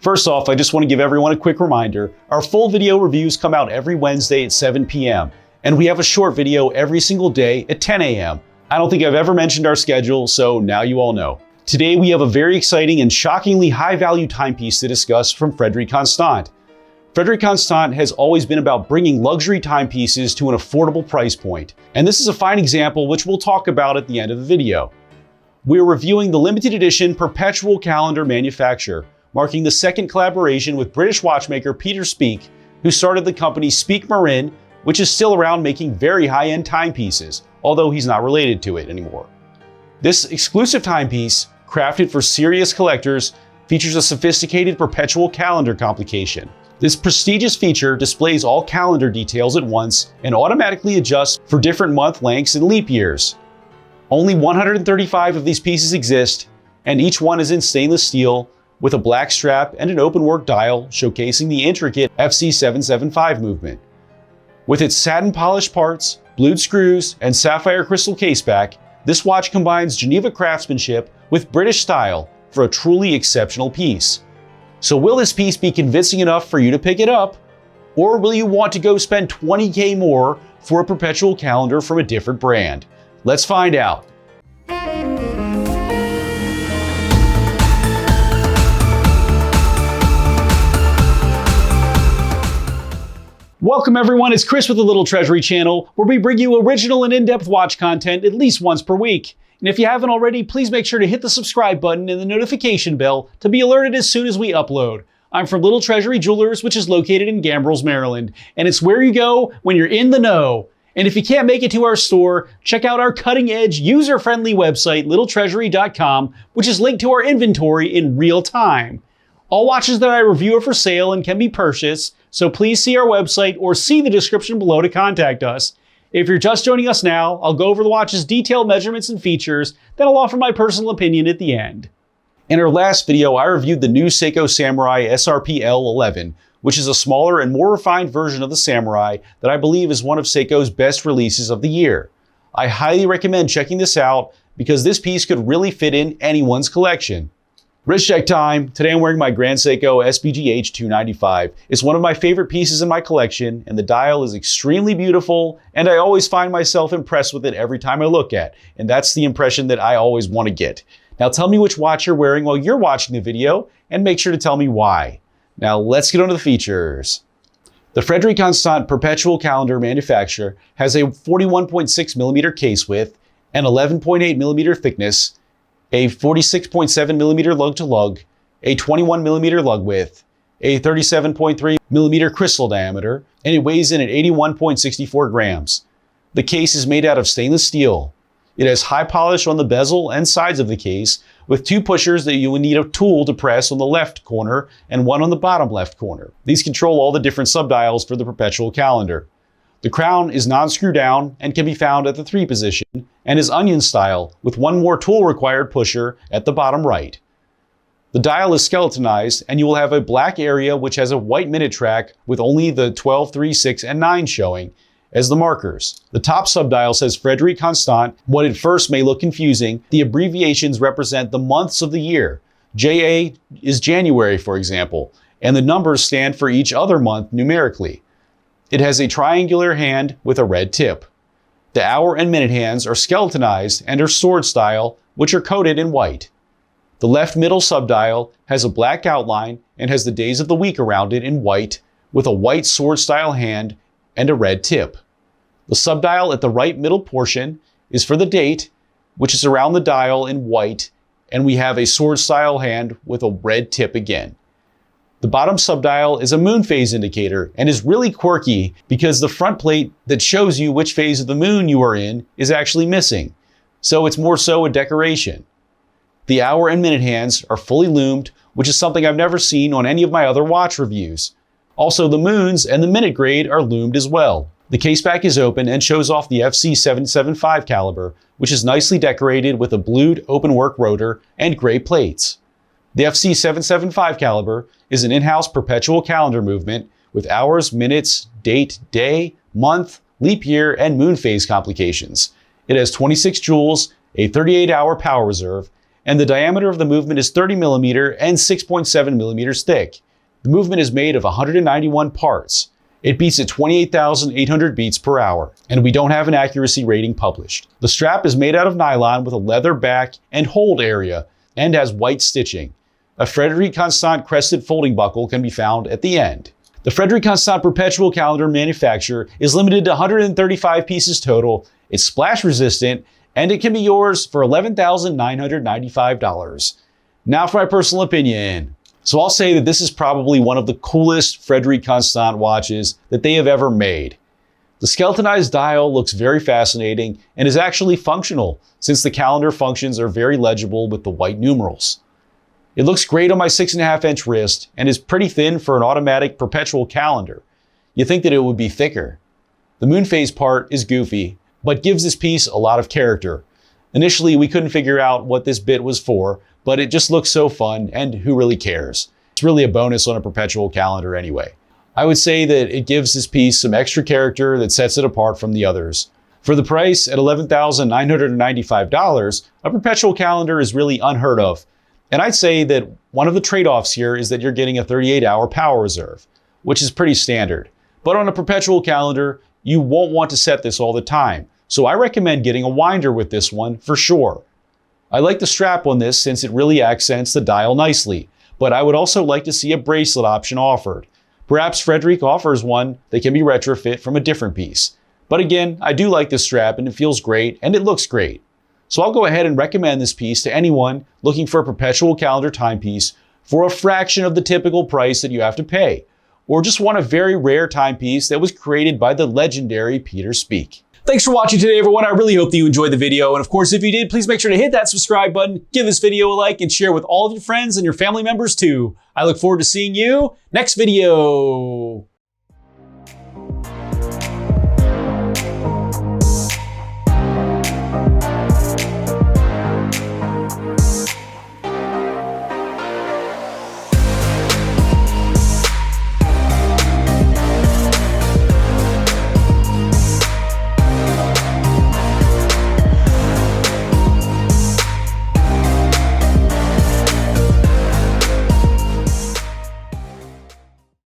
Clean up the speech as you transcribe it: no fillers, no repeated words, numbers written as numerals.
First off, I just want to give everyone a quick reminder. Our full video reviews come out every Wednesday at 7 p.m. and we have a short video every single day at 10 a.m. I don't think I've ever mentioned our schedule, so now you all know. Today we have a very exciting and shockingly high-value timepiece to discuss from Frederique Constant. Frederique Constant has always been about bringing luxury timepieces to an affordable price point, and this is a fine example which we'll talk about at the end of the video. We're reviewing the limited edition Perpetual Calendar Manufacture, marking the second collaboration with British watchmaker Peter Speake, who started the company Speake Marin, which is still around making very high-end timepieces, although he's not related to it anymore. This exclusive timepiece, crafted for serious collectors, features a sophisticated perpetual calendar complication. This prestigious feature displays all calendar details at once and automatically adjusts for different month lengths and leap years. Only 135 of these pieces exist, and each one is in stainless steel with a black strap and an openwork dial showcasing the intricate FC775 movement. With its satin polished parts, blued screws, and sapphire crystal caseback, this watch combines Geneva craftsmanship with British style for a truly exceptional piece. So will this piece be convincing enough for you to pick it up? Or will you want to go spend $20K more for a perpetual calendar from a different brand? Let's find out. Welcome everyone, it's Chris with the Little Treasury channel, where we bring you original and in-depth watch content at least once per week. And if you haven't already, please make sure to hit the subscribe button and the notification bell to be alerted as soon as we upload. I'm from Little Treasury Jewelers, which is located in Gambrills, Maryland, and it's where you go when you're in the know. And if you can't make it to our store, check out our cutting-edge, user-friendly website, littletreasury.com, which is linked to our inventory in real time. All watches that I review are for sale and can be purchased, so please see our website or see the description below to contact us. If you're just joining us now, I'll go over the watch's detailed measurements and features, then I'll offer my personal opinion at the end. In our last video, I reviewed the new Seiko Samurai SRP L11, which is a smaller and more refined version of the Samurai that I believe is one of Seiko's best releases of the year. I highly recommend checking this out because this piece could really fit in anyone's collection. Wrist check time. Today I'm wearing my Grand Seiko SPGH 295. It's one of my favorite pieces in my collection, and the dial is extremely beautiful, and I always find myself impressed with it every time I look at, and that's the impression that I always want to get. Now tell me which watch you're wearing while you're watching the video, and make sure to tell me why. Now let's get on to the features. The Frederique Constant Perpetual Calendar Manufacture has a 41.6mm case width and 11.8mm thickness, a 46.7mm lug-to-lug, a 21mm lug width, a 37.3mm crystal diameter, and it weighs in at 81.64 grams. The case is made out of stainless steel. It has high polish on the bezel and sides of the case, with two pushers that you will need a tool to press on the left corner and one on the bottom left corner. These control all the different subdials for the perpetual calendar. The crown is non-screw down and can be found at the 3 position and is onion style with one more tool required pusher at the bottom right. The dial is skeletonized and you will have a black area which has a white minute track with only the 12, 3, 6, and 9 showing as the markers. The top subdial says Frederique Constant. What at first may look confusing, the abbreviations represent the months of the year. JA is January, for example, and the numbers stand for each other month numerically. It has a triangular hand with a red tip. The hour and minute hands are skeletonized and are sword style, which are coated in white. The left middle subdial has a black outline and has the days of the week around it in white, with a white sword style hand and a red tip. The subdial at the right middle portion is for the date, which is around the dial in white, and we have a sword style hand with a red tip again. The bottom subdial is a moon phase indicator and is really quirky because the front plate that shows you which phase of the moon you are in is actually missing, so it's more so a decoration. The hour and minute hands are fully loomed, which is something I've never seen on any of my other watch reviews. Also, the moons and the minute grade are loomed as well. The caseback is open and shows off the FC775 caliber, which is nicely decorated with a blued openwork rotor and gray plates. The FC775 caliber is an in-house perpetual calendar movement with hours, minutes, date, day, month, leap year, and moon phase complications. It has 26 joules, a 38-hour power reserve, and the diameter of the movement is 30 millimeter and 6.7 millimeters thick. The movement is made of 191 parts. It beats at 28,800 beats per hour, and we don't have an accuracy rating published. The strap is made out of nylon with a leather back and hold area, and has white stitching. A Frederique Constant crested folding buckle can be found at the end. The Frederique Constant Perpetual Calendar Manufacture is limited to 135 pieces total. It's splash resistant, and it can be yours for $11,995. Now for my personal opinion. So I'll say that this is probably one of the coolest Frederique Constant watches that they have ever made. The skeletonized dial looks very fascinating and is actually functional, since the calendar functions are very legible with the white numerals. It looks great on my 6.5-inch wrist and is pretty thin for an automatic perpetual calendar. You'd think that it would be thicker. The moon phase part is goofy, but gives this piece a lot of character. Initially, we couldn't figure out what this bit was for, but it just looks so fun, and who really cares? It's really a bonus on a perpetual calendar anyway. I would say that it gives this piece some extra character that sets it apart from the others. For the price at $11,995, a perpetual calendar is really unheard of. And I'd say that one of the trade-offs here is that you're getting a 38-hour power reserve, which is pretty standard. But on a perpetual calendar, you won't want to set this all the time. So I recommend getting a winder with this one for sure. I like the strap on this since it really accents the dial nicely, but I would also like to see a bracelet option offered. Perhaps Frederique offers one that can be retrofit from a different piece. But again, I do like this strap and it feels great and it looks great. So I'll go ahead and recommend this piece to anyone looking for a perpetual calendar timepiece for a fraction of the typical price that you have to pay, or just want a very rare timepiece that was created by the legendary Peter Speake. Thanks for watching today, everyone. I really hope that you enjoyed the video. And of course, if you did, please make sure to hit that subscribe button, give this video a like, and share with all of your friends and your family members too. I look forward to seeing you next video.